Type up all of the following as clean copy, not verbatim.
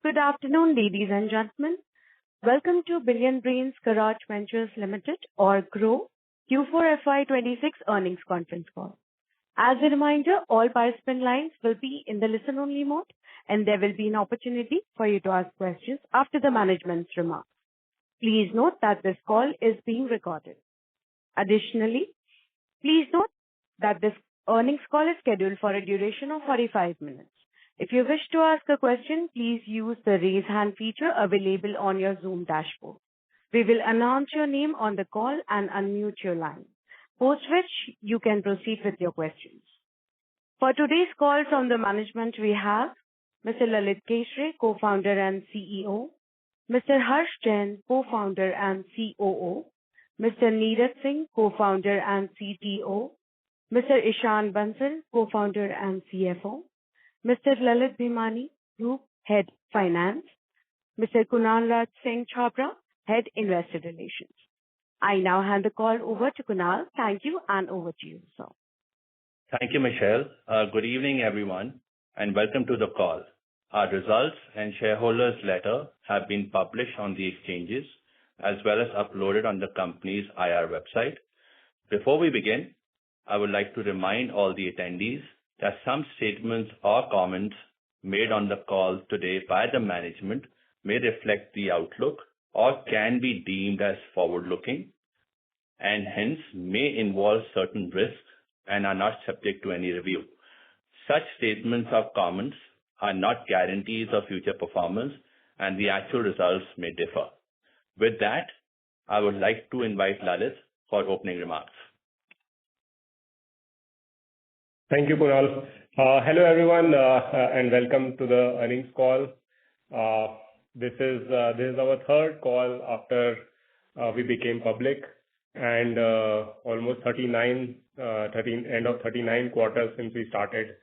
Good afternoon, ladies and gentlemen. Welcome to Billionbrains Garage Ventures Limited, or GROWW, Q4 FY26 earnings conference call. As a reminder, all participant lines will be in the listen-only mode, and there will be an opportunity for you to ask questions after the management's remarks. Please note that this call is being recorded. Additionally, please note that this earnings call is scheduled for a duration of 45 minutes. If you wish to ask a question, please use the raise hand feature available on your Zoom dashboard. We will announce your name on the call and unmute your line, post which you can proceed with your questions. For today's call from the management, we have Mr. Lalit Keshre, co-founder and CEO, Mr. Harsh Jain, co-founder and COO, Mr. Neeraj Singh, co-founder and CTO, Mr. Ishan Bansal, co-founder and CFO, Mr. Lalit Bhimani, Group Head Finance, Mr. Kunal Raj Singh Chhabra, Head Investor Relations. I now hand the call over to Kunal. Thank you, and over to you, sir. Thank you, Michelle. Good evening, everyone, and welcome to the call. Our results and shareholders' letter have been published on the exchanges as well as uploaded on the company's IR website. Before we begin, I would like to remind all the attendees that some statements or comments made on the call today by the management may reflect the outlook or can be deemed as forward-looking and hence may involve certain risks and are not subject to any review. Such statements or comments are not guarantees of future performance and the actual results may differ. With that, I would like to invite Lalit for opening remarks. Thank you, Kunal. Hello, everyone, and welcome to the earnings call. This is our third call after we became public, and almost 39 quarters since we started.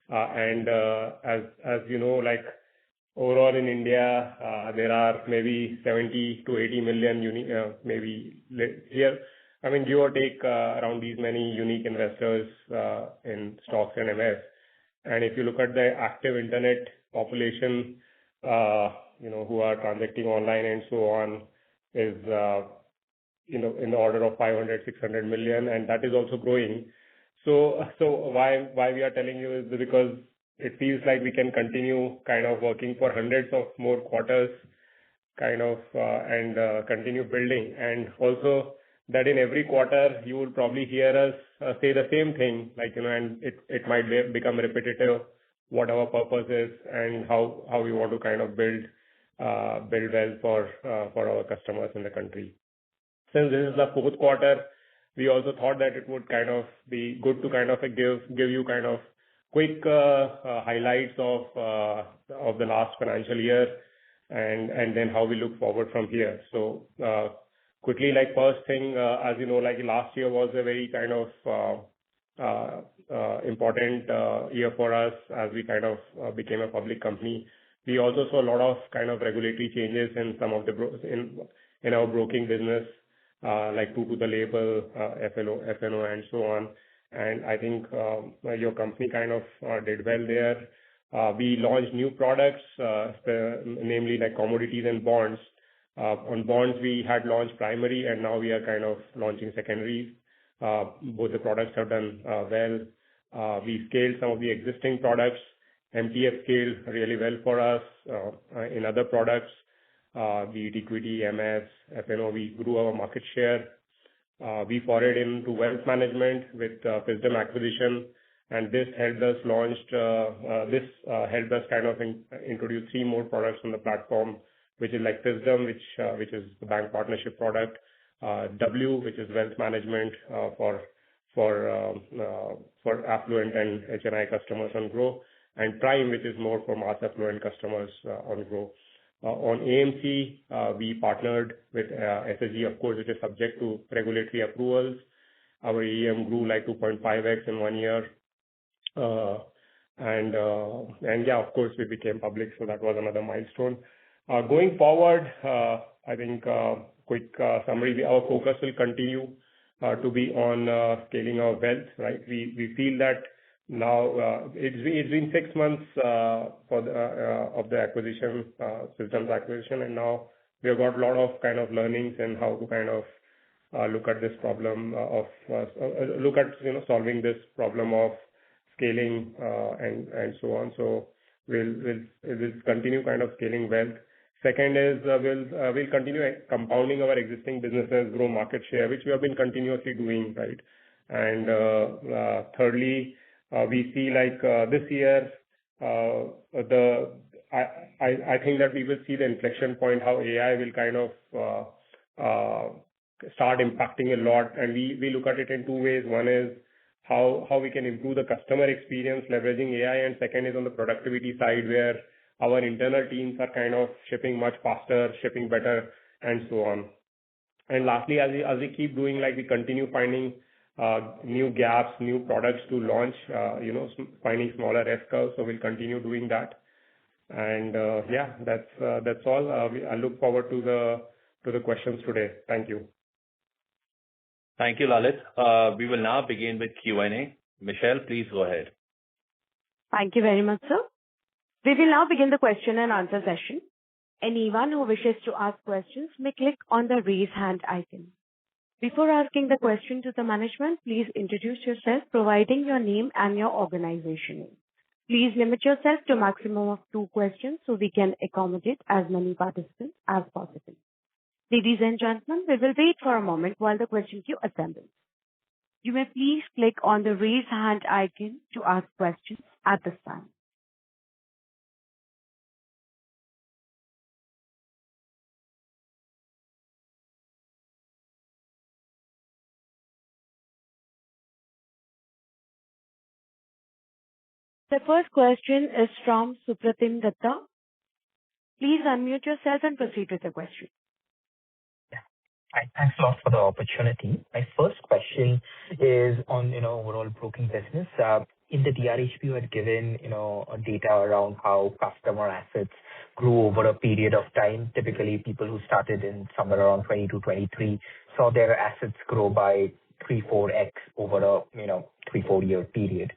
As you know, like overall in India, there are maybe 70 to 80 million unique, here. I mean, give or take around these many unique investors in stocks and MS. And if you look at the active internet population, who are transacting online and so on, is in the order of 500, 600 million, and that is also growing. So why we are telling you is because it feels like we can continue kind of working for hundreds of more quarters, and continue building, and also that in every quarter you will probably hear us say the same thing, and it might become repetitive, what our purpose is and how we want to kind of build well for our customers in the country. Since this is the fourth quarter, we also thought that it would kind of be good to kind of give you kind of quick highlights of the last financial year and then how we look forward from here. So quickly, first thing, as you know, last year was a very kind of important year for us as we kind of became a public company. We also saw a lot of kind of regulatory changes in some of the in our broking business, like to the label, FNO, and so on. And I think your company kind of did well there. We launched new products, namely like commodities and bonds. On bonds, we had launched primary, and now we are kind of launching secondaries. Both the products have done well. We scaled some of the existing products. MTF scaled really well for us. In other products, be it equity, MS, FNO, we grew our market share. We forayed into wealth management with Fisdom acquisition, and this helped us kind of introduce 3 more products on the platform, which is like Fisdom, which is the bank partnership product, GROWW, which is wealth management for affluent and HNI customers on GROWW, and Prime, which is more for mass affluent customers on GROWW. On AMC, we partnered with SSG, of course, which is subject to regulatory approvals. Our AUM grew like 2.5x in 1 year. And yeah, of course, we became public, so that was another milestone. Going forward, I think quick summary, our focus will continue to be on scaling our wealth, right? We feel that Now, it's been 6 months for the of the acquisition, Fisdom's acquisition, and now we have got a lot of kind of learnings and how to kind of look at this problem of look at, solving this problem of scaling, and so on. So we'll continue kind of scaling wealth. Second is, we'll continue compounding our existing businesses, grow market share, which we have been continuously doing, right? And thirdly, we see like this year, I think that we will see the inflection point, how AI will kind of start impacting a lot. And we look at it in two ways. One is how we can improve the customer experience leveraging AI, and second is on the productivity side, where our internal teams are kind of shipping much faster, shipping better, and so on. And lastly, as we keep doing, like we continue finding new gaps, new products to launch, finding smaller S-curves. So we'll continue doing that. And yeah, that's all. I look forward to the questions today. Thank you. Thank you, Lalit. We will now begin with Q&A. Michelle, please go ahead. Thank you very much, sir. We will now begin the question and answer session. Anyone who wishes to ask questions may click on the raise hand icon. Before asking the question to the management, please introduce yourself, providing your name and your organization name. Please limit yourself to a maximum of 2 questions so we can accommodate as many participants as possible. Ladies and gentlemen, we will wait for a moment while the question queue assembles. You may please click on the raise hand icon to ask questions at this time. The first question is from Supratim Datta. Please unmute yourself and proceed with the question. Hi, thanks a lot for the opportunity. My first question is on, overall broking business. In the DRHP, you had given, data around how customer assets grew over a period of time. Typically, people who started in somewhere around 22, 23 saw their assets grow by 3-4x over a, 3-4 year period.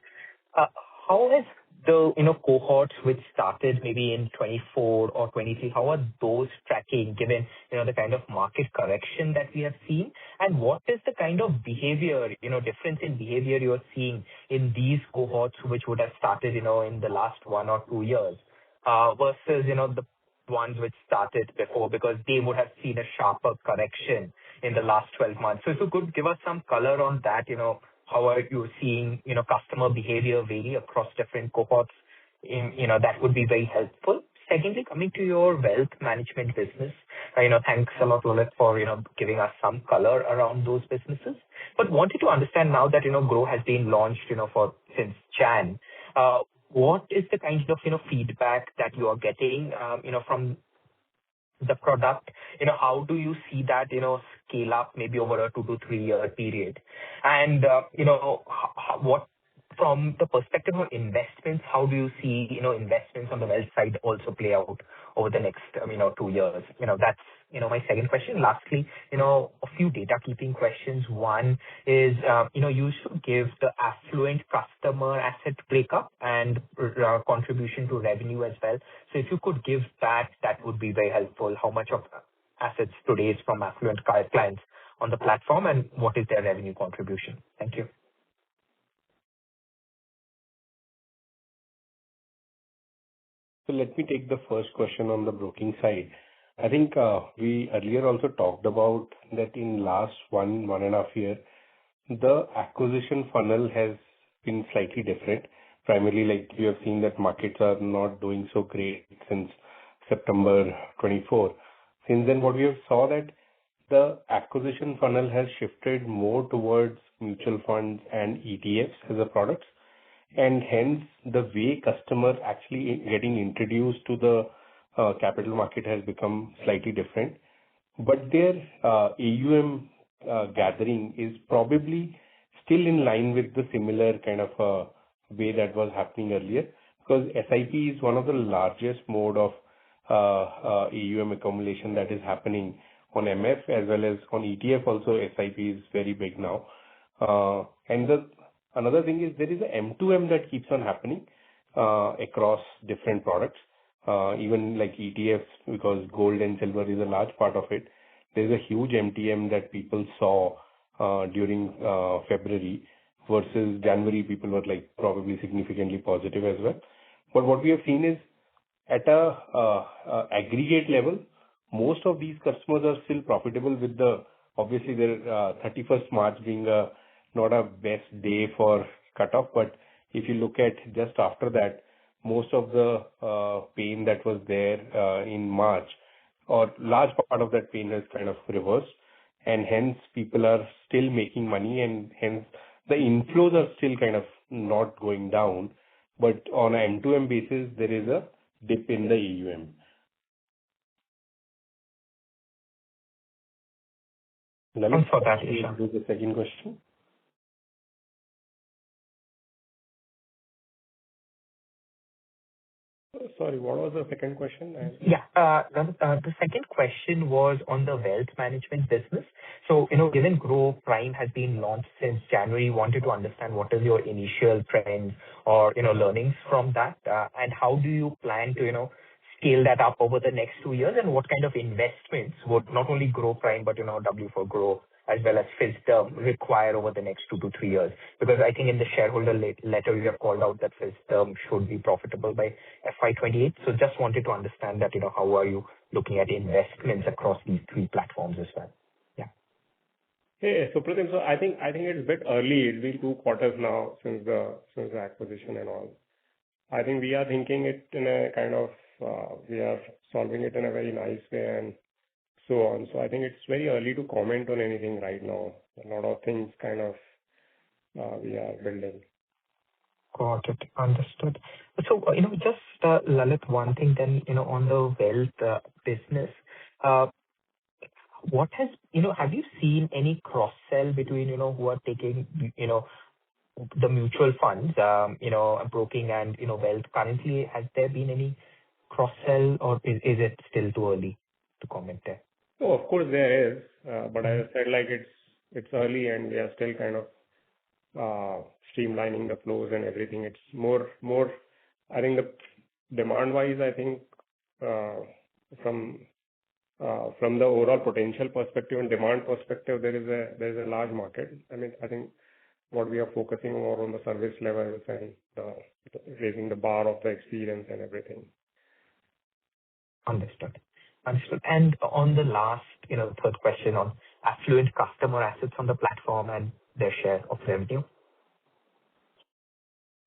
How has the, cohorts which started maybe in 24 or 23, how are those tracking given, the kind of market correction that we have seen? And what is the kind of behavior, difference in behavior you're seeing in these cohorts which would have started, in the last 1 or 2 years, versus, the ones which started before, because they would have seen a sharper correction in the last 12 months. So if you could give us some color on that, how are you seeing, customer behavior vary across different cohorts? That would be very helpful. Secondly, coming to your wealth management business, thanks a lot, Lalit, for, giving us some color around those businesses. But wanted to understand now that, GROWW has been launched, since Jan. What is the kind of, feedback that you are getting, from the product? How do you see that, scale up maybe over a 2 to 3 year period? And, what from the perspective of investments, how do you see, investments on the wealth side also play out over the next, 2 years? That's, my second question. Lastly, a few data keeping questions. One is, you should give the affluent customer asset breakup and contribution to revenue as well. So if you could give that, that would be very helpful. How much of assets today is from affluent clients on the platform, and what is their revenue contribution? Thank you. So let me take the first question on the broking side. I think we earlier also talked about that in last 1.5 year, the acquisition funnel has been slightly different. Primarily, like we have seen that markets are not doing so great since September 24. Since then, what we have saw that the acquisition funnel has shifted more towards mutual funds and ETFs as a products. And hence, the way customers actually getting introduced to the capital market has become slightly different. But their AUM gathering is probably still in line with the similar kind of way that was happening earlier, because SIP is one of the largest mode of AUM accumulation that is happening on MF as well as on ETF. Also, SIP is very big now. And the Another thing is there is a M2M that keeps on happening across different products, even like ETFs, because gold and silver is a large part of it. There's a huge MTM that people saw during February versus January. People were like probably significantly positive as well. But what we have seen is at a aggregate level, most of these customers are still profitable with obviously their 31st March being not a best day for cutoff. But if you look at just after that, most of the pain that was there in March, or large part of that pain has kind of reversed, and hence people are still making money, and hence the inflows are still kind of not going down. But on a M2M basis, there is a dip in the AUM. Thanks for that, Isha. Do the second question. Sorry, what was the second question? The second question was on the wealth management business. So, given GROWW Prime has been launched since January, wanted to understand what is your initial trends or, learnings from that, and how do you plan to, scale that up over the next 2 years, and what kind of investments would not only GROWW Prime, but, W for Grow as well as Fisdom require over the next 2 to 3 years? Because I think in the shareholder letter, you have called out that Fisdom should be profitable by FY28. So just wanted to understand that, how are you looking at investments across these 3 platforms as well? Yeah. Hey, Supratim, so I think it's a bit early. It's been 2 quarters now since the acquisition and all. I think we are thinking it in a kind of, we are solving it in a very nice way and so on. So I think it's very early to comment on anything right now. A lot of things kind of we are building. Got it. Understood. So, just Lalit, one thing then, on the wealth business, what has, have you seen any cross-sell between, who are taking, the mutual funds, broking and, wealth currently? Has there been any cross-sell, or is it still too early to comment there? Oh, of course there is, but as I said, like it's early and we are still kind of streamlining the flows and everything. It's more. I think the demand-wise, I think from the overall potential perspective and demand perspective, there is a large market. I mean, I think what we are focusing more on the service levels and raising the bar of the experience and everything. Understood. And on the last, third question on affluent customer assets on the platform and their share of revenue.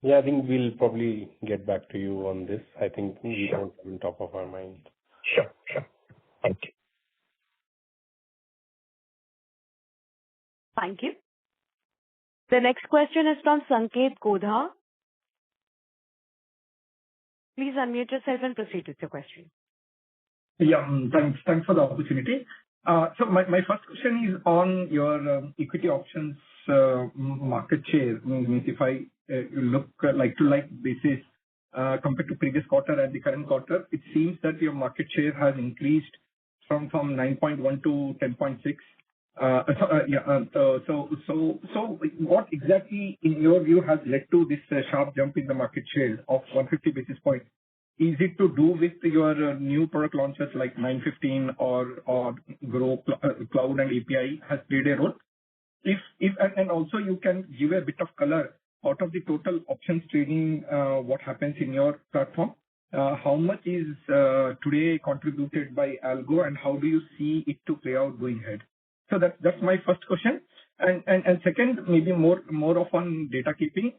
Yeah, I think we'll probably get back to you on this. I think we don't have on top of our mind. Sure. Thank you. Thank you. The next question is from Sanket Godha. Please unmute yourself and proceed with your question. Yeah, thanks for the opportunity. So my first question is on your equity options market share. Means if I look like to like basis compared to previous quarter and the current quarter, it seems that your market share has increased from 9.1 to 10.6. So what exactly in your view has led to this sharp jump in the market share of 150 basis points? Is it to do with your new product launches like 915 or GROWW Cloud and API has played a role? And also you can give a bit of color out of the total options trading, what happens in your platform? How much is today contributed by algo, and how do you see it to play out going ahead? So that's my first question. And second, maybe more of on data keeping.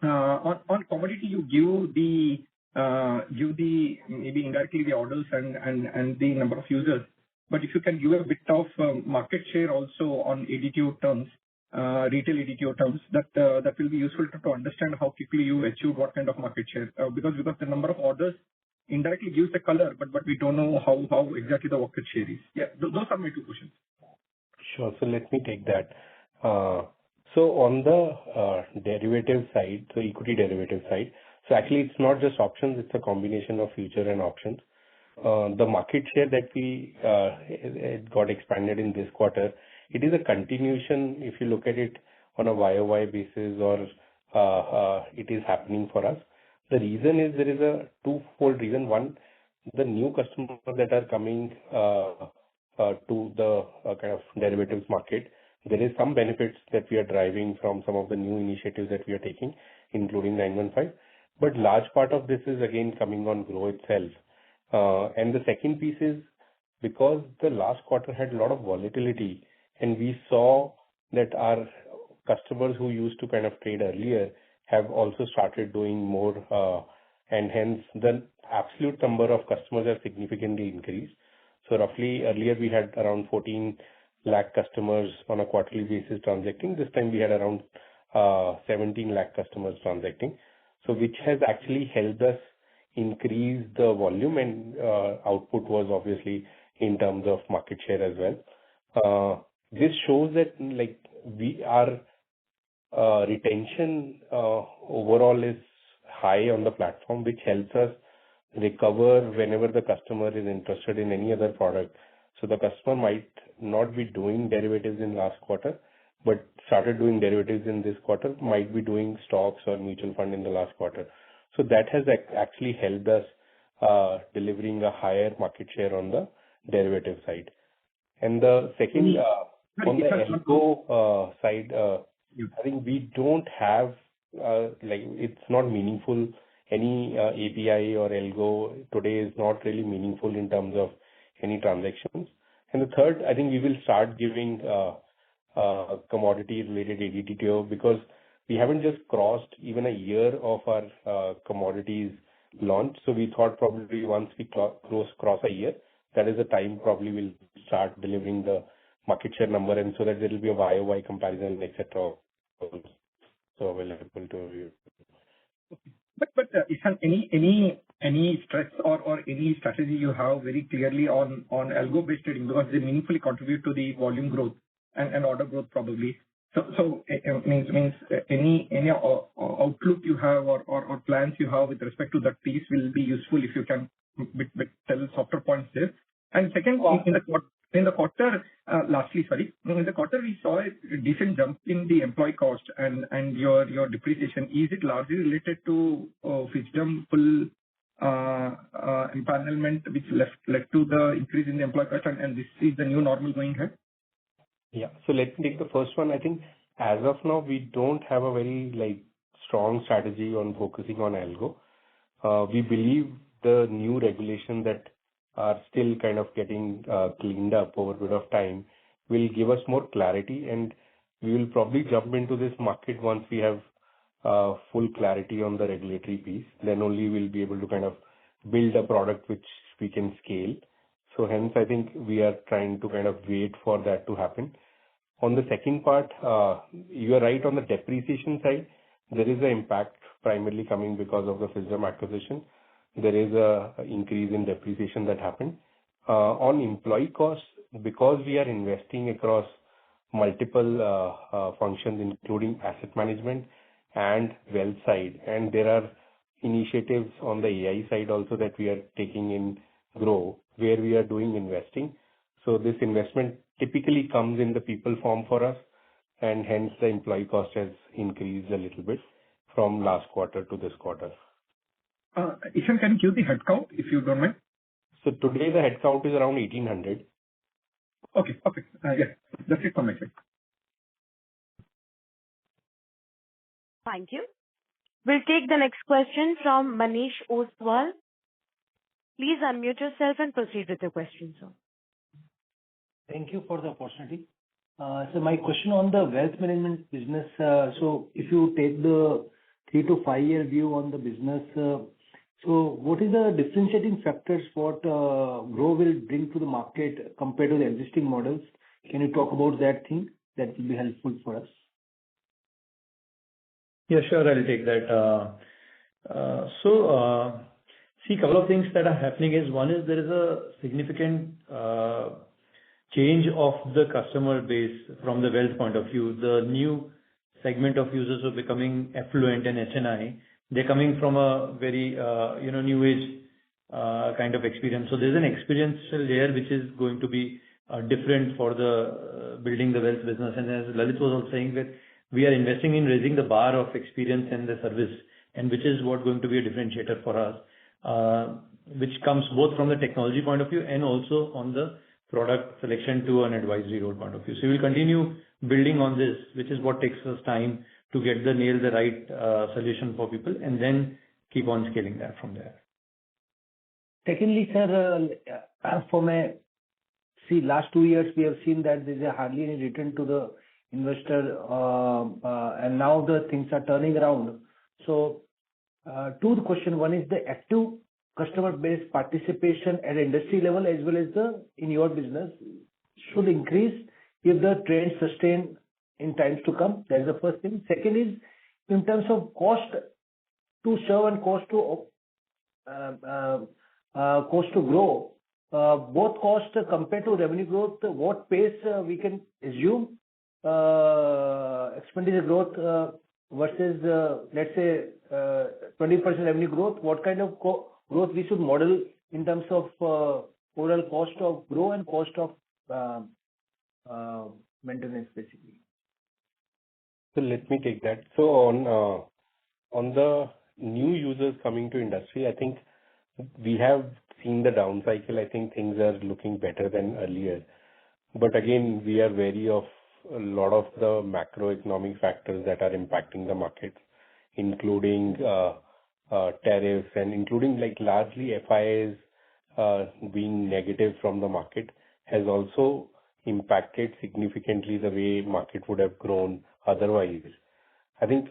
On commodity, you give the maybe indirectly the orders and the number of users. But if you can give a bit of market share also on ADTO terms, retail ADTO terms, that will be useful to understand how quickly you achieve what kind of market share. Because the number of orders indirectly gives a color, but we don't know how exactly the market share is. Yeah, those are my 2 questions. Sure. So let me take that. So on the derivative side, so equity derivative side, so actually it's not just options, it's a combination of future and options. The market share that it got expanded in this quarter, it is a continuation, if you look at it, on a YOY basis or it is happening for us. The reason is there is a twofold reason. One, the new customers that are coming to the kind of derivatives market, there is some benefits that we are driving from some of the new initiatives that we are taking, including 915. But large part of this is again coming on Grow itself. And the second piece is because the last quarter had a lot of volatility, and we saw that our customers who used to kind of trade earlier have also started doing more, and hence the absolute number of customers have significantly increased. So roughly earlier we had around 14 lakh customers on a quarterly basis transacting. This time we had around 17 lakh customers transacting. So which has actually helped us increase the volume, and output was obviously in terms of market share as well. This shows that like our retention overall is high on the platform, which helps us recover whenever the customer is interested in any other product. So the customer might not be doing derivatives in last quarter, but started doing derivatives in this quarter, might be doing stocks or mutual fund in the last quarter. So that has actually helped us delivering a higher market share on the derivative side. And the second, on the algo side, I think we don't have, it's not meaningful. Any API or algo today is not really meaningful in terms of any transactions. And the third, I think we will start giving commodity-related ADTO, because we haven't just crossed even a year of our commodities launch. So we thought probably once we cross a year, that is the time probably we'll start delivering the market share number, and so that there will be a YOY comparison, etc. So available to you. But Ishan, any stress or any strategy you have very clearly on algo-based trading, because they meaningfully contribute to the volume growth and order growth probably. So it means any outlook you have or plans you have with respect to that piece will be useful if you can tell softer points there. And second, in the quarter, we saw a decent jump in the employee cost and your depreciation. Is it largely related to Fisdom full empanelment, which led to the increase in the employee cost, and this is the new normal going ahead? Yeah. So let me take the first one. I think as of now, we don't have a very strong strategy on focusing on algo. We believe the new regulation that are still kind of getting cleaned up over a bit of time will give us more clarity, and we will probably jump into this market once we have full clarity on the regulatory piece. Then only we'll be able to kind of build a product which we can scale. So hence, I think we are trying to kind of wait for that to happen. On the second part, you are right on the depreciation side. There is an impact primarily coming because of the Fisdom acquisition. There is a increase in depreciation that happened. On employee costs, because we are investing across multiple functions, including asset management and wealth side, and there are initiatives on the AI side also that we are taking in Grow, where we are doing investing. So this investment typically comes in the people form for us, and hence the employee cost has increased a little bit from last quarter to this quarter. Ishan, can you give the headcount if you don't mind? So today the headcount is around 1,800. Okay. Yeah, that's it from my side. Thank you. We'll take the next question from Manish Ostwal. Please unmute yourself and proceed with your question, sir. Thank you for the opportunity. So my question on the wealth management business. So if you take the 3 to 5 year view on the business, so what is the differentiating factors what Grow will bring to the market compared to the existing models? Can you talk about that thing? That will be helpful for us. Yeah, sure. I'll take that. See, a couple of things that are happening is, one is there is a significant change of the customer base from the wealth point of view. The new segment of users are becoming affluent and HNI. They're coming from a very, new age kind of experience. So there's an experiential layer which is going to be different for the building the wealth business. And as Lalit was also saying, that we are investing in raising the bar of experience and the service, and which is what going to be a differentiator for us, which comes both from the technology point of view and also on the product selection to an advisory role point of view. So we will continue building on this, which is what takes us time to get the right solution for people, and then keep on scaling that from there. Secondly, sir, last 2 years we have seen that there is hardly any return to the investor, and now the things are turning around. So, two question. One is the active customer base participation at industry level as well as in your business should increase if the trend sustain in times to come. That is the first thing. Second is in terms of cost to serve and cost to grow, both cost compared to revenue growth, what pace we can assume expenditure growth versus let's say 20% revenue growth? What kind of growth we should model in terms of overall cost of grow and cost of maintenance, basically? So let me take that. So on the new users coming to industry, I think we have seen the down cycle. I think things are looking better than earlier. But again, we are wary of a lot of the macroeconomic factors that are impacting the markets, including tariffs and including like largely FIIs being negative from the market has also impacted significantly the way market would have grown otherwise. I think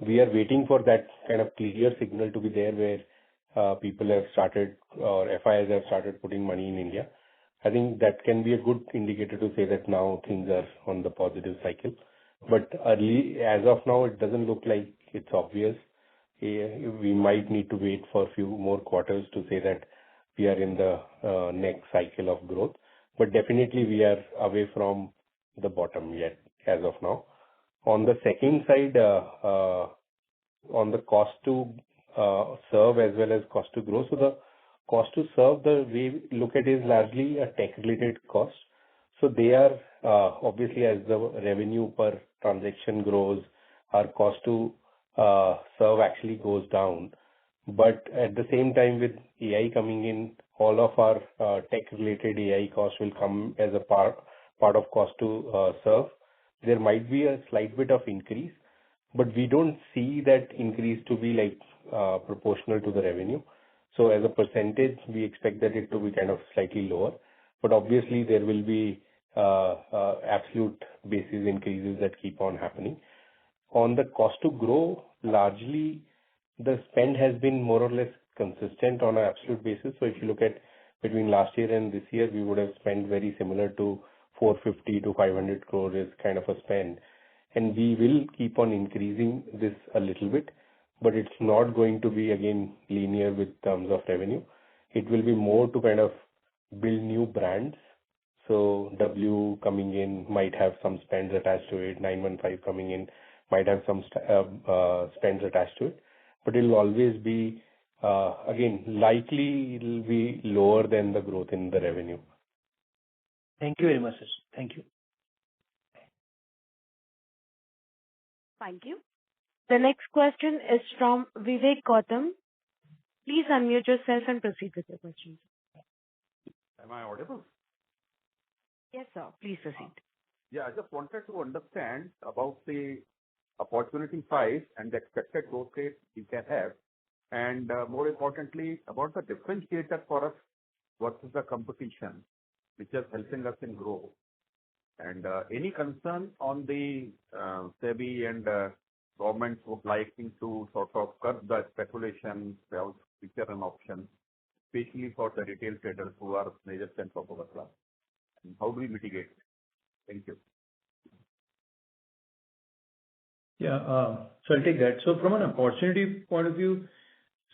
we are waiting for that kind of clear signal to be there where people have started or FIIs have started putting money in India. I think that can be a good indicator to say that now things are on the positive cycle. But as of now, it doesn't look like it's obvious. We might need to wait for a few more quarters to say that we are in the next cycle of growth. But definitely we are away from the bottom yet as of now. On the second side, on the cost to serve as well as cost to grow. So the cost to serve, the way we look at it is largely a tech-related cost. So they are obviously as the revenue per transaction grows, our cost to serve actually goes down. But at the same time, with AI coming in, all of our tech-related AI costs will come as a part of cost to serve. There might be a slight bit of increase, but we don't see that increase to be like proportional to the revenue. So as a percentage, we expect that it to be kind of slightly lower. But obviously, there will be absolute basis increases that keep on happening. On the cost to grow, largely the spend has been more or less consistent on an absolute basis. So if you look at between last year and this year, we would have spent very similar to 450 to 500 crore is kind of a spend. And we will keep on increasing this a little bit, but it's not going to be again linear with terms of revenue. It will be more to kind of build new brands. So W coming in might have some spends attached to it. 915 coming in might have some spends attached to it, but it will always be again likely it will be lower than the growth in the revenue. Thank you very much, sir. Thank you. Thank you. The next question is from Vivek Gautam. Please unmute yourself and proceed with your question. Am I audible? Yes, sir. Please proceed. Yeah, I just wanted to understand about the opportunity size and the expected growth rate we can have, and more importantly, about the differentiator for us versus the competition, which is helping us in growth. And any concern on the SEBI and government would liking to sort of curb the speculation about future and options, especially for the retail traders who are major strength of our class. And how do we mitigate it? Thank you. Yeah, so I'll take that. So from an opportunity point of view,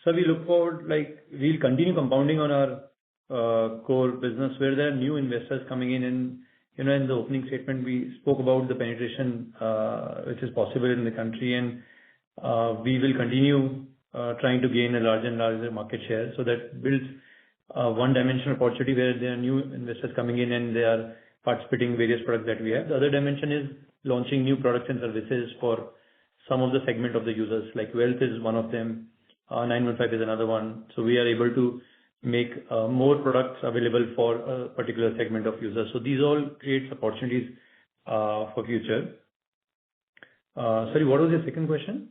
so we look forward, like we'll continue compounding on our core business where there are new investors coming in. And, you know, in the opening statement, we spoke about the penetration which is possible in the country. And we will continue trying to gain a larger and larger market share. So that builds one-dimensional opportunity where there are new investors coming in and they are participating in various products that we have. The other dimension is launching new products and services for some of the segment of the users, like wealth is one of them, 915 is another one. So we are able to make more products available for a particular segment of users. So these all creates opportunities for future. Sorry, what was your second question?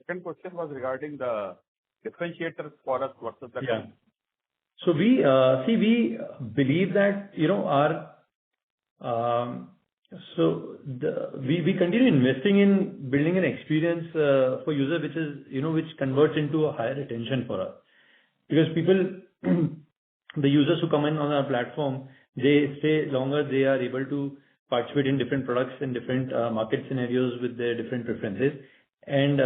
Second question was regarding the differentiators for us versus the Yeah. So we believe that, we continue investing in building an experience for user, which is, which converts into a higher retention for us. Because people, the users who come in on our platform, they stay longer, they are able to participate in different products in different market scenarios with their different preferences. And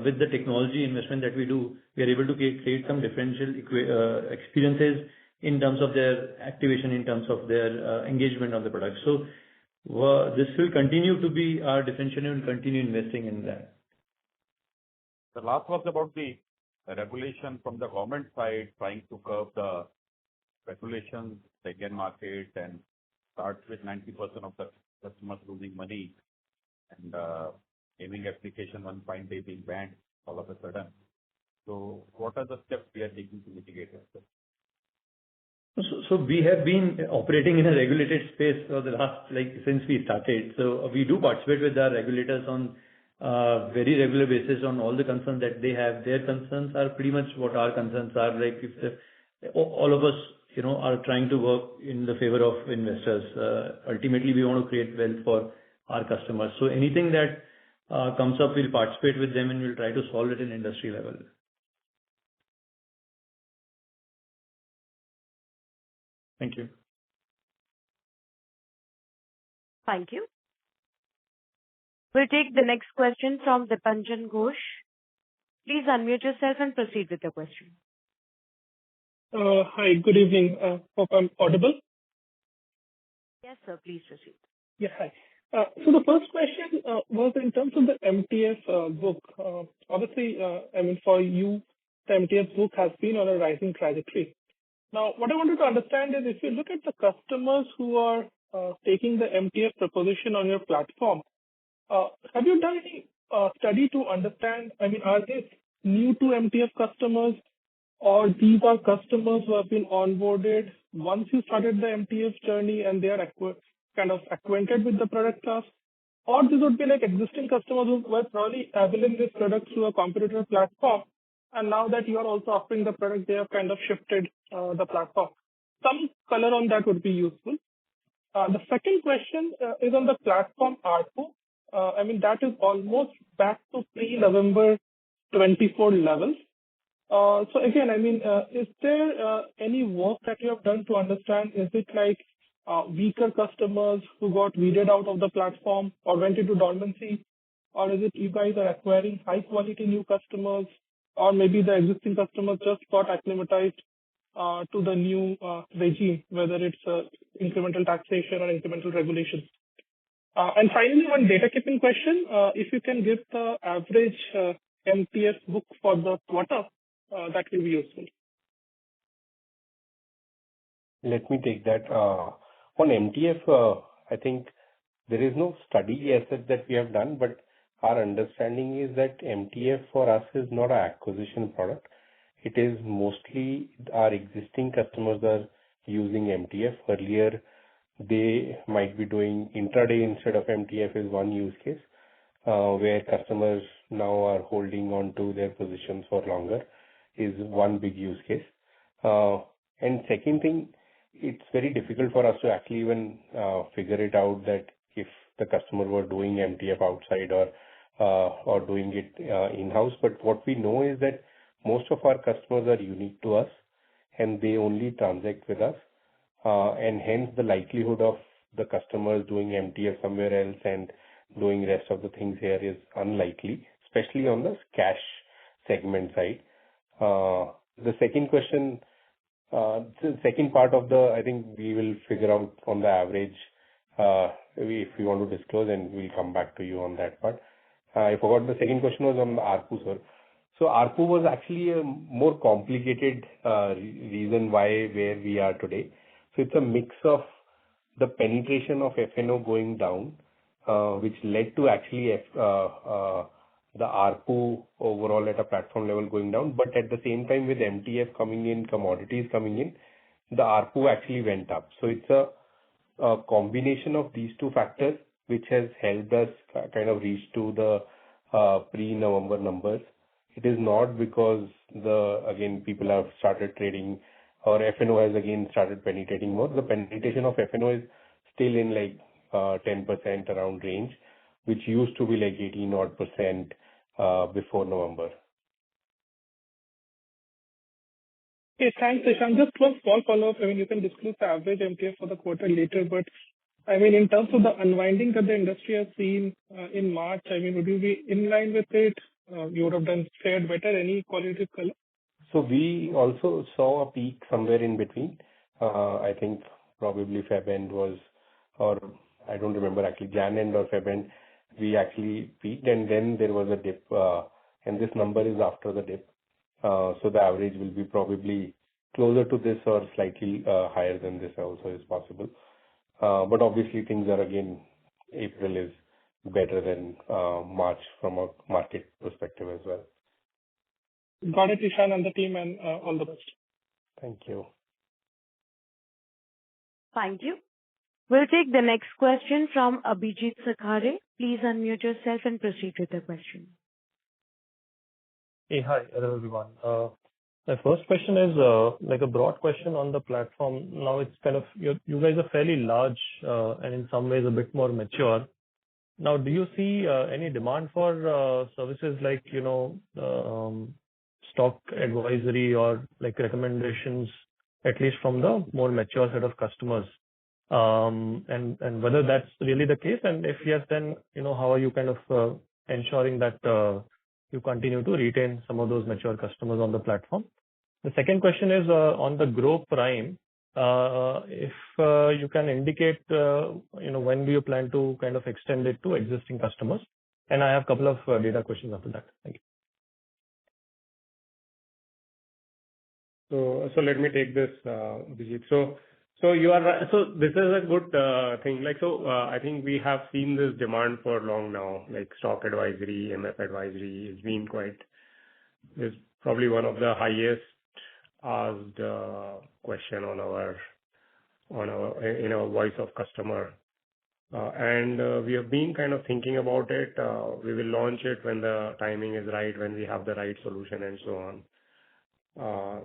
with the technology investment that we do, we are able to create some differential experiences in terms of their activation, in terms of their engagement on the product. So this will continue to be our differentiation, and we'll continue investing in that. The last was about the regulation from the government side, trying to curb the regulations, the Indian market, and start with 90% of the customers losing money, and gaming application one fine day being banned all of a sudden. So what are the steps we are taking to mitigate it? So we have been operating in a regulated space for the last, since we started. So we do participate with our regulators on very regular basis on all the concerns that they have. Their concerns are pretty much what our concerns are. Like if all of us, are trying to work in the favor of investors. Ultimately, we want to create wealth for our customers. So anything that comes up, we'll participate with them and we'll try to solve it in industry level. Thank you. Thank you. We'll take the next question from Dipanjan Ghosh. Please unmute yourself and proceed with your question. Hi, good evening. Hope I'm audible. Yes, sir. Please proceed. Yeah, hi. So the first question was in terms of the MTF book. Obviously, for you, the MTF book has been on a rising trajectory. Now, what I wanted to understand is if you look at the customers who are taking the MTF proposition on your platform, have you done any study to understand, are they new to MTF customers, or these are customers who have been onboarded once you started the MTF journey and they are kind of acquainted with the product class? Or this would be like existing customers who were probably availing this product through a competitor platform, and now that you are also offering the product, they have kind of shifted the platform. Some color on that would be useful. The second question is on the platform ARPU. That is almost back to pre-November 24 levels. So again, is there any work that you have done to understand, is it like weaker customers who got weeded out of the platform or went into dormancy? Or is it you guys are acquiring high quality new customers, or maybe the existing customers just got acclimatized to the new regime, whether it's incremental taxation or incremental regulations? And finally, one data keeping question, if you can give the average MTF book for the quarter, that will be useful. Let me take that. On MTF, I think there is no study as such that we have done, but our understanding is that MTF for us is not an acquisition product. It is mostly our existing customers are using MTF. Earlier, they might be doing intraday instead of MTF is one use case, where customers now are holding on to their positions for longer is one big use case. And second thing, it's very difficult for us to actually even figure it out that if the customer were doing MTF outside or doing it in-house. But what we know is that most of our customers are unique to us and they only transact with us. And hence the likelihood of the customers doing MTF somewhere else and doing rest of the things here is unlikely, especially on the cash segment side. The second question, the second part of I think we will figure out on the average, if we want to disclose, and we'll come back to you on that part. I forgot the second question was on the ARPU, sir. So ARPU was actually a more complicated reason where we are today. So it's a mix of the penetration of F&O going down which led to actually the ARPU overall at a platform level going down. But at the same time, with MTF coming in, commodities coming in, the ARPU actually went up. So it's a combination of these two factors which has helped us kind of reach to the pre-November numbers. It is not because again people have started trading or F&O has again started penetrating more. The penetration of F&O is still in like 10% around range, which used to be like 18 odd percent before November. Okay, thanks, Ishan. Just one small follow-up. I mean, you can disclose the average MTF for the quarter later, but I mean, in terms of the unwinding that the industry has seen in March, I mean, would you be in line with it? You would have fared better. Any qualitative color? So we also saw a peak somewhere in between. I think probably Feb end was, or I don't remember actually, Jan end or Feb end, we actually peaked and then there was a dip. And this number is after the dip. So the average will be probably closer to this or slightly higher than this also is possible. But obviously things are again, April is better than March from a market perspective as well. Got it, Ishan and the team, and all the best. Thank you. Thank you. We'll take the next question from Abhijit Sakhare. Please unmute yourself and proceed with the question. Hey, hi. Hello, everyone. My first question is like a broad question on the platform. Now it's kind of, you guys are fairly large and in some ways a bit more mature. Now, do you see any demand for services like, stock advisory or like recommendations, at least from the more mature set of customers? And whether that's really the case, and if yes, then, how are you kind of ensuring that you continue to retain some of those mature customers on the platform? The second question is on the GROWW Prime. If you can indicate, when do you plan to kind of extend it to existing customers? And I have a couple of data questions after that. Thank you. So let me take this, Vijit. So you are right. So this is a good thing. I think we have seen this demand for long now, like stock advisory, MF advisory. It's been it's probably one of the highest asked question on our voice of customer. And we have been kind of thinking about it. We will launch it when the timing is right, when we have the right solution and so on.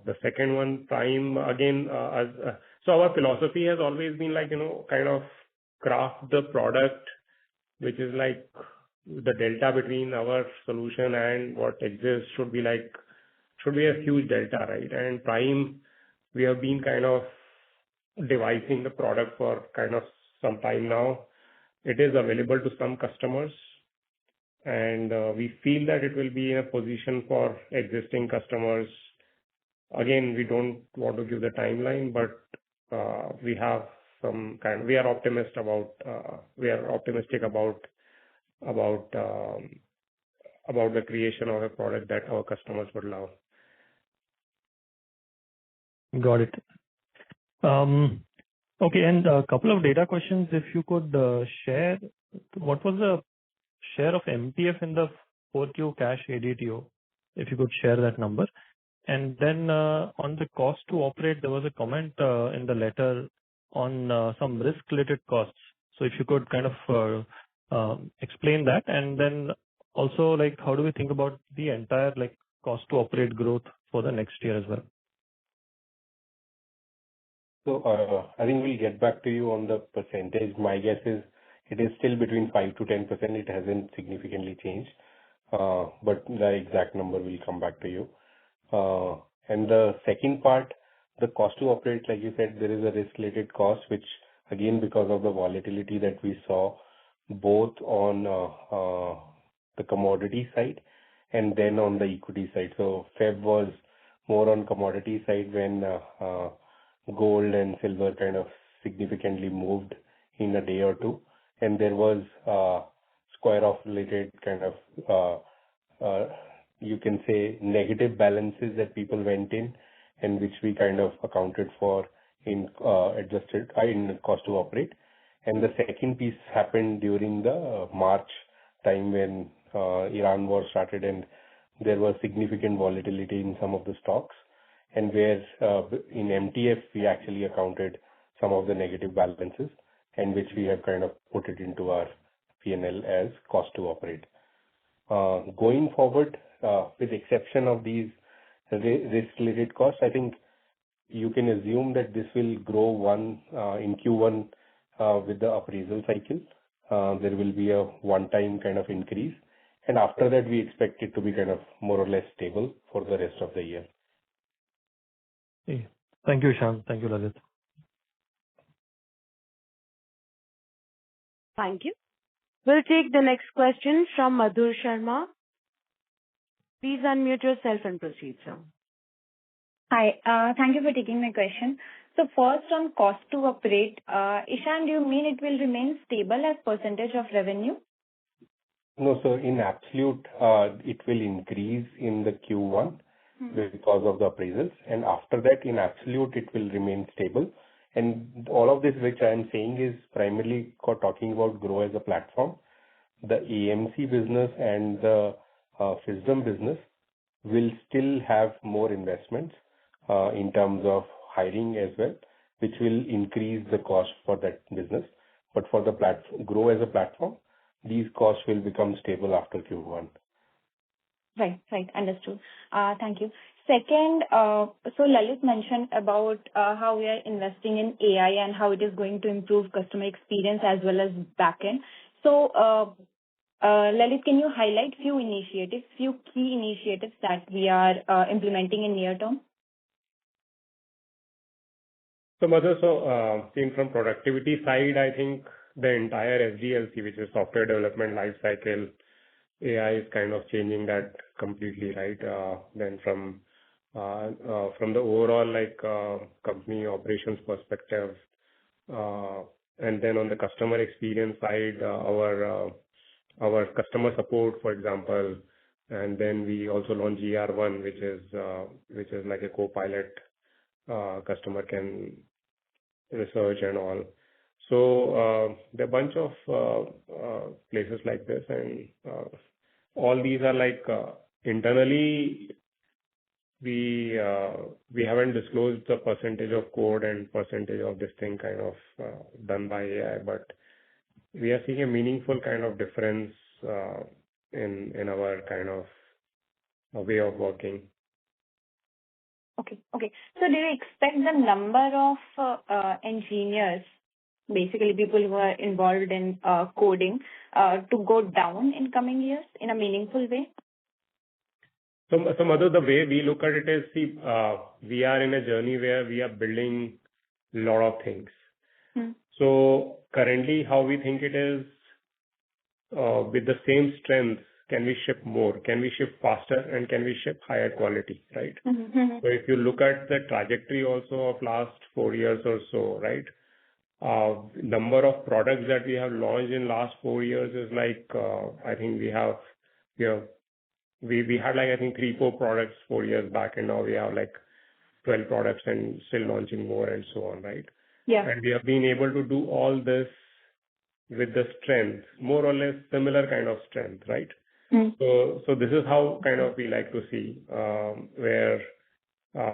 The second one, Prime, again, so our philosophy has always been like, kind of craft the product, which is like the delta between our solution and what exists should be a huge delta, right? And Prime, we have been kind of devising the product for kind of some time now. It is available to some customers, and we feel that it will be in a position for existing customers. Again, we don't want to give the timeline, but we are optimistic about the creation of a product that our customers would love. Got it. Okay, and a couple of data questions. If you could share, what was the share of MTF in the 4Q cash ADTO, if you could share that number. And then on the cost to operate, there was a comment in the letter on some risk-related costs. So if you could kind of explain that, and then also like how do we think about the entire like cost to operate growth for the next year as well? So I think we'll get back to you on the percentage. My guess is it is still between 5 to 10%. It hasn't significantly changed, but the exact number will come back to you. And the second part, the cost to operate, like you said, there is a risk-related cost, which again, because of the volatility that we saw both on the commodity side and then on the equity side. So Feb was more on commodity side when gold and silver kind of significantly moved in a day or two. And there was square off related kind of you can say negative balances that people went in and which we kind of accounted for in adjusted in cost to operate. And the second piece happened during the March time when Iran war started and there was significant volatility in some of the stocks, and where in MTF we actually accounted some of the negative balances, and which we have kind of put it into our P&L as cost to operate. Going forward, with exception of these risk-related costs, I think you can assume that this will grow in Q1 with the appraisal cycle. There will be a one-time kind of increase, and after that, we expect it to be kind of more or less stable for the rest of the year. Okay. Thank you, Ishan. Thank you, Lalit. Thank you. We'll take the next question from Madhur Sharma. Please unmute yourself and proceed, sir. Hi. Thank you for taking my question. So first, on cost to operate, Ishan, do you mean it will remain stable as percentage of revenue? No, so in absolute, it will increase in the Q1 because of the appraisals, and after that, in absolute, it will remain stable. And all of this, which I am saying, is primarily talking about Grow as a platform. The AMC business and the Fisdom business will still have more investments in terms of hiring as well, which will increase the cost for that business. But for the Grow as a platform, these costs will become stable after Q1. Right. Understood. Thank you. Second, so Lalit mentioned about how we are investing in AI and how it is going to improve customer experience as well as backend. So, Lalit, can you highlight few key initiatives that we are implementing in near term? So, Madhur, seeing from productivity side, I think the entire SDLC, which is software development lifecycle, AI is kind of changing that completely, right? Then from the overall company operations perspective, and then on the customer experience side, our customer support, for example, and then we also launched GR1, which is like a co-pilot. Customer can research and all. So there are a bunch of places like this, and all these are like internally. We haven't disclosed the percentage of code and percentage of this thing kind of done by AI, but we are seeing a meaningful kind of difference in our kind of way of working. Okay. So do you expect the number of engineers, basically people who are involved in coding, to go down in coming years in a meaningful way? So Madhu, the way we look at it is, we are in a journey where we are building a lot of things. So currently, how we think it is, with the same strength, can we ship more? Can we ship faster? And can we ship higher quality, right? So if you look at the trajectory also of last 4 years or so, right? Number of products that we have launched in last 4 years is like, I think we had like, I think 3-4 products 4 years back, and now we have like 12 products and still launching more and so on, right? Yeah. And we have been able to do all this with the strength, more or less similar kind of strength, right? So this is how kind of we like to see, where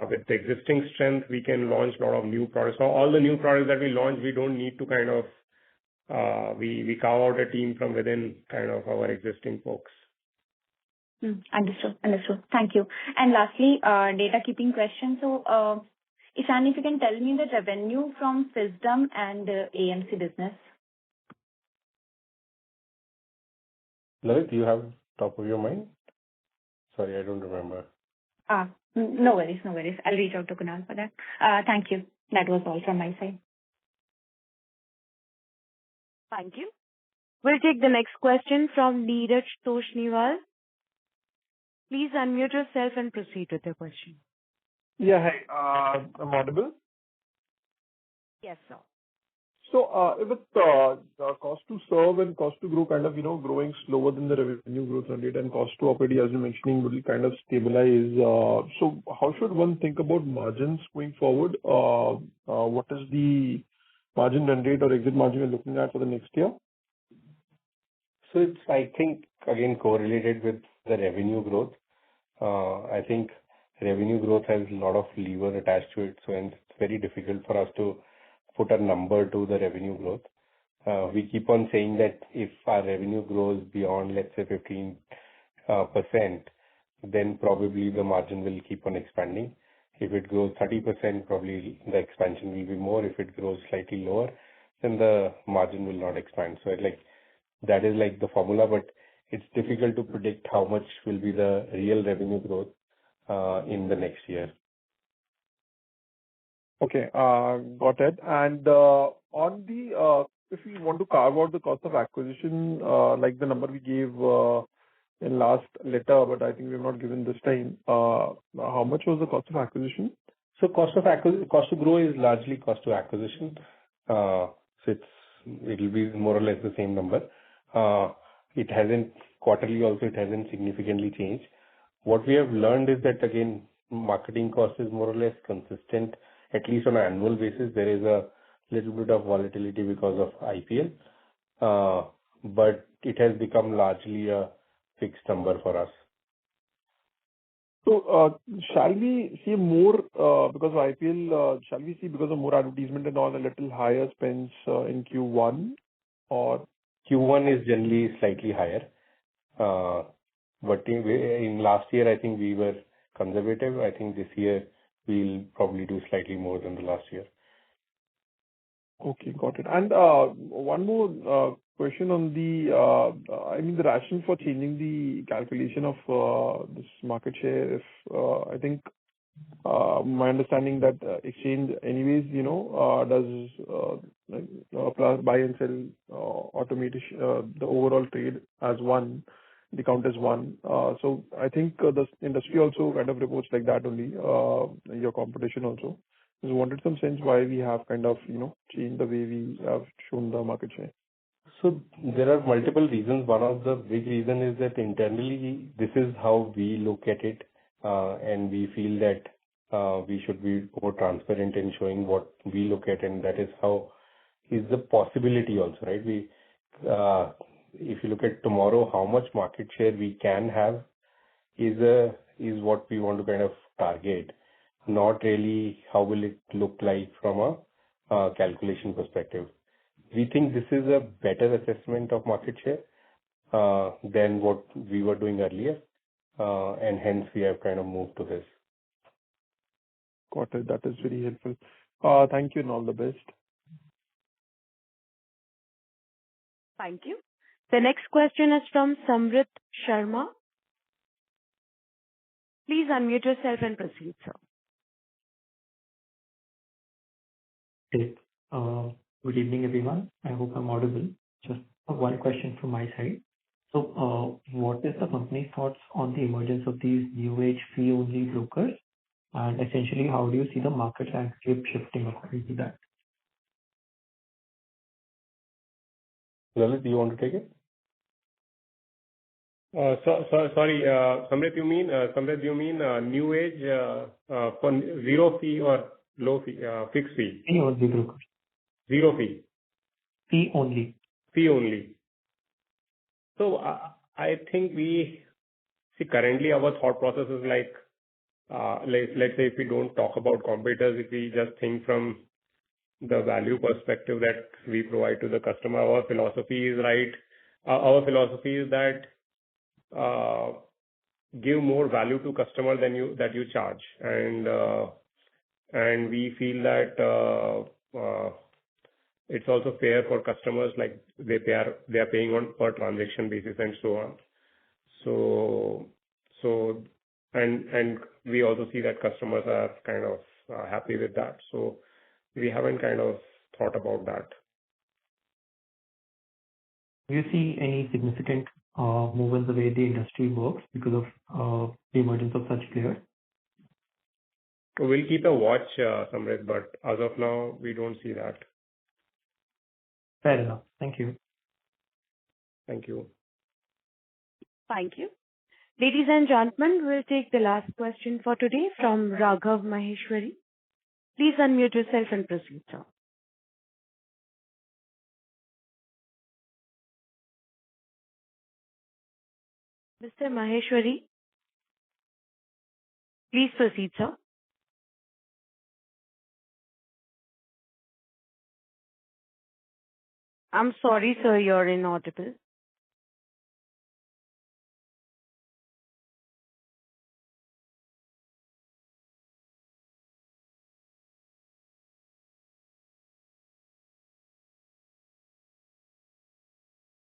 with the existing strength, we can launch a lot of new products. So all the new products that we launch, we don't need to kind of, we carve out a team from within kind of our existing folks. Understood. Thank you. And lastly, data keeping question. So, Ishan, if you can tell me the revenue from Fisdom and AMC business. Lalit, do you have top of your mind? Sorry, I don't remember. No worries. I'll reach out to Kunal for that. Thank you. That was all from my side. Thank you. We'll take the next question from Neeraj Toshniwal. Please unmute yourself and proceed with your question. Yeah, hi. I'm audible? Yes, sir. So, with the cost to serve and cost to grow kind of, growing slower than the revenue growth rate, and cost to operate, as you're mentioning, will kind of stabilize. So how should one think about margins going forward? What is the margin run rate or exit margin you're looking at for the next year? So it's, I think, again, correlated with the revenue growth. I think revenue growth has a lot of lever attached to it, so and it's very difficult for us to put a number to the revenue growth. We keep on saying that if our revenue grows beyond, let's say, 15%, then probably the margin will keep on expanding. If it grows 30%, probably the expansion will be more. If it grows slightly lower, then the margin will not expand. So that is like the formula, but it's difficult to predict how much will be the real revenue growth in the next year. Okay, got it. And on the, if we want to carve out the cost of acquisition, like the number we gave in last letter, but I think we've not given this time, how much was the cost of acquisition? So cost to grow is largely cost to acquisition. So it'll be more or less the same number. It hasn't quarterly also, it hasn't significantly changed. What we have learned is that, again, marketing cost is more or less consistent, at least on an annual basis. There is a little bit of volatility because of IPL, but it has become largely a fixed number for us. So, shall we see more, because of IPL, shall we see because of more advertisement and all, a little higher spends in Q1, or? Q1 is generally slightly higher. But in last year, I think we were conservative. I think this year we'll probably do slightly more than the last year. Okay, got it. And one more question on the, I mean, the rationale for changing the calculation of this market share. If I think my understanding that exchange anyways, does buy and sell automation, the overall trade as one, the count as one. So I think the industry also kind of reports like that only, your competition also. Just wanted some sense why we have kind of, changed the way we have shown the market share. So there are multiple reasons. One of the big reason is that internally, this is how we look at it, and we feel that we should be more transparent in showing what we look at, and that is how is the possibility also, right? We, if you look at tomorrow, how much market share we can have is what we want to kind of target, not really how will it look like from a calculation perspective. We think this is a better assessment of market share than what we were doing earlier, and hence we have kind of moved to this. Got it. That is very helpful. Thank you and all the best. Thank you. The next question is from Samrit Sharma. Please unmute yourself and proceed, sir. Okay. Good evening, everyone. I hope I'm audible. Just one question from my side. So, what is the company's thoughts on the emergence of these new age fee-only brokers? And essentially, how do you see the market landscape shifting according to that? Lalit, do you want to take it? Sorry, Samrit, you mean new age for zero fee or low fee, fixed fee? Fee only brokers. Zero fee. Fee only. Fee only. So I think we see currently our thought process is like, let's say if we don't talk about competitors, if we just think from the value perspective that we provide to the customer, our philosophy is right. Our philosophy is that give more value to customer than you charge, and we feel that it's also fair for customers, like they are paying on per transaction basis and so on. So and we also see that customers are kind of happy with that. So we haven't kind of thought about that. Do you see any significant move in the way the industry works because of the emergence of such players? We'll keep a watch, Samrit, but as of now, we don't see that. Fair enough. Thank you. Thank you. Thank you. Ladies and gentlemen, we'll take the last question for today from Raghav Maheshwari. Please unmute yourself and proceed, sir. Mr. Maheshwari, please proceed, sir. I'm sorry, sir, you're inaudible.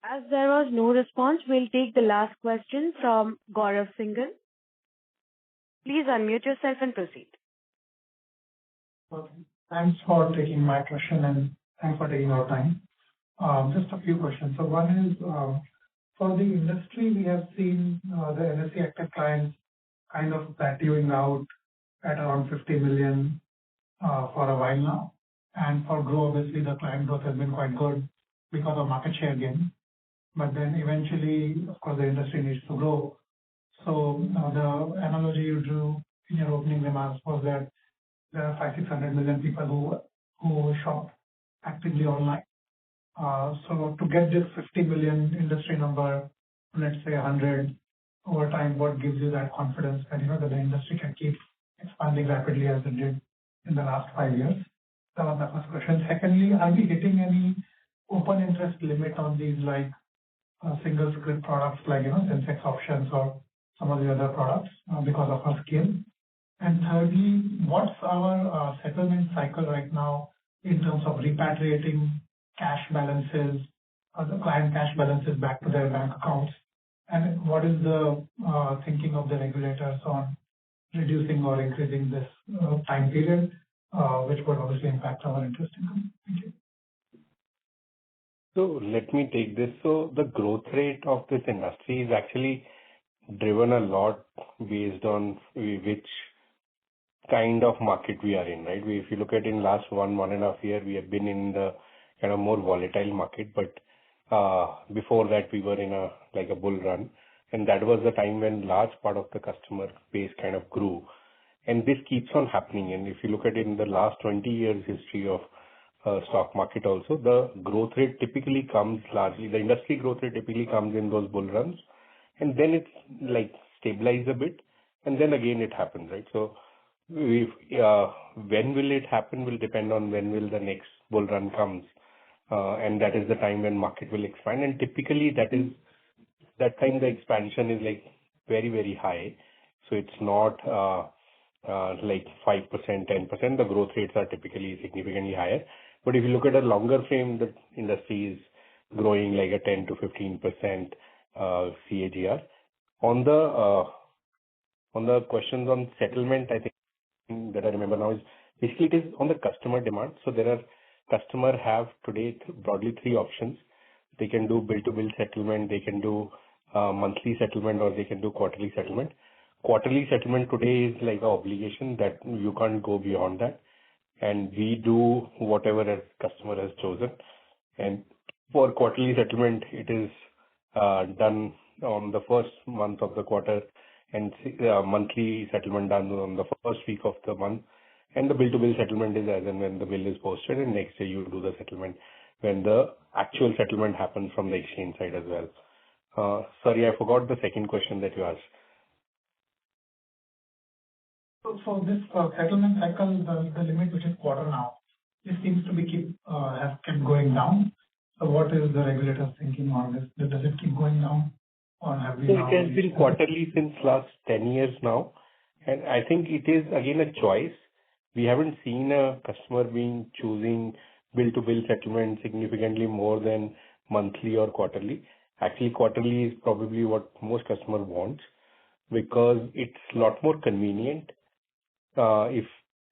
As there was no response, we'll take the last question from Gaurav Singhal. Please unmute yourself and proceed. Okay. Thanks for taking my question, and thanks for taking our time. Just a few questions. So one is, for the industry, we have seen the NSE active clients kind of plateauing out at around 50 million for a while now. And for GROWW, obviously, the client growth has been quite good because of market share gain. But then eventually, of course, the industry needs to grow. So the analogy you drew in your opening remarks was that there are 500-600 million people who shop actively online. So to get this 50 million industry number, let's say 100 over time, what gives you that confidence that that the industry can keep expanding rapidly as it did in the last 5 years? That was my first question. Secondly, are we hitting any open interest limit on these single script products like Sensex options or some of the other products because of our scale? And thirdly, what's our settlement cycle right now in terms of repatriating cash balances, the client cash balances back to their bank accounts? And what is the thinking of the regulators on reducing or increasing this time period, which would obviously impact our interest income? Thank you. So let me take this. So the growth rate of this industry is actually driven a lot based on which kind of market we are in, right? If you look at in last 1.5 year, we have been in the kind of more volatile market, but before that we were in a bull run, and that was the time when large part of the customer base kind of grew, and this keeps on happening. And if you look at it in the last 20 years history of stock market also, the growth rate typically comes largely, the industry growth rate typically comes in those bull runs, and then it's like stabilize a bit, and then again it happens, right? So when will it happen will depend on when will the next bull run comes, and that is the time when market will expand. And typically that time the expansion is like very, very high. So it's not like 5%, 10%. The growth rates are typically significantly higher. But if you look at a longer frame, the industry is growing like a 10 to 15% CAGR. On the questions on settlement, I think that I remember now is basically it is on the customer demand. So customer have today broadly 3 options. They can do bill-to-bill settlement, they can do monthly settlement, or they can do quarterly settlement. Quarterly settlement today is like an obligation that you can't go beyond that. And we do whatever a customer has chosen. And for quarterly settlement, it is done on the first month of the quarter, and monthly settlement done on the first week of the month. And the bill-to-bill settlement is as and when the bill is posted, and next day you do the settlement when the actual settlement happens from the exchange side as well. Sorry, I forgot the second question that you asked. So this settlement cycle, the limit which is quarter now, it seems to be has kept going down. So what is the regulator thinking on this? Does it keep going down, or have we now? It has been quarterly since last 10 years now, and I think it is again a choice. We haven't seen a customer choosing bill-to-bill settlement significantly more than monthly or quarterly. Actually, quarterly is probably what most customer wants because it's a lot more convenient. If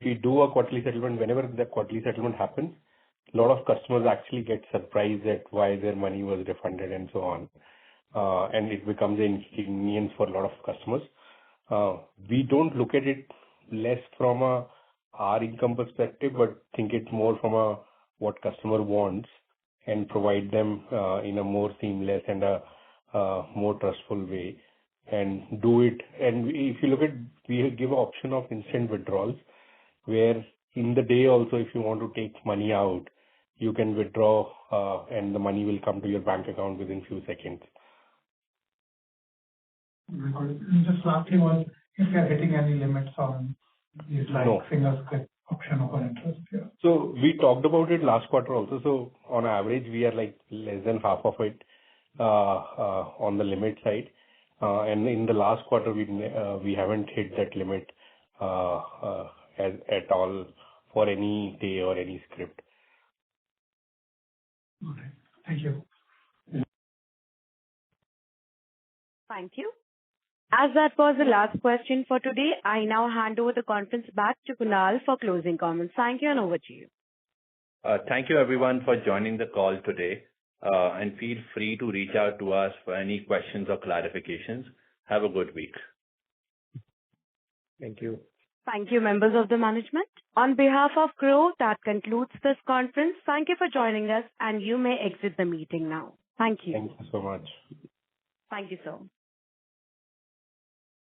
we do a quarterly settlement, whenever the quarterly settlement happens, a lot of customers actually get surprised at why their money was refunded and so on. And it becomes an inconvenience for a lot of customers. We don't look at it less from our income perspective, but think it more from what customer wants and provide them in a more seamless and a more trustful way and do it. And if you look at, we give an option of instant withdrawals where in the day also, if you want to take money out, you can withdraw and the money will come to your bank account within few seconds. Because just lastly was if you are hitting any limits on these like No. single script option open interest here. So we talked about it last quarter also. So on average, we are like less than half of it on the limit side. And in the last quarter, we haven't hit that limit at all for any day or any script. Okay. Thank you. Thank you. As that was the last question for today, I now hand over the conference back to Kunal for closing comments. Thank you, and over to you. Thank you everyone for joining the call today, and feel free to reach out to us for any questions or clarifications. Have a good week. Thank you. Thank you, members of the management. On behalf of GROWW, that concludes this conference. Thank you for joining us, and you may exit the meeting now. Thank you. Thank you so much. Thank you, sir.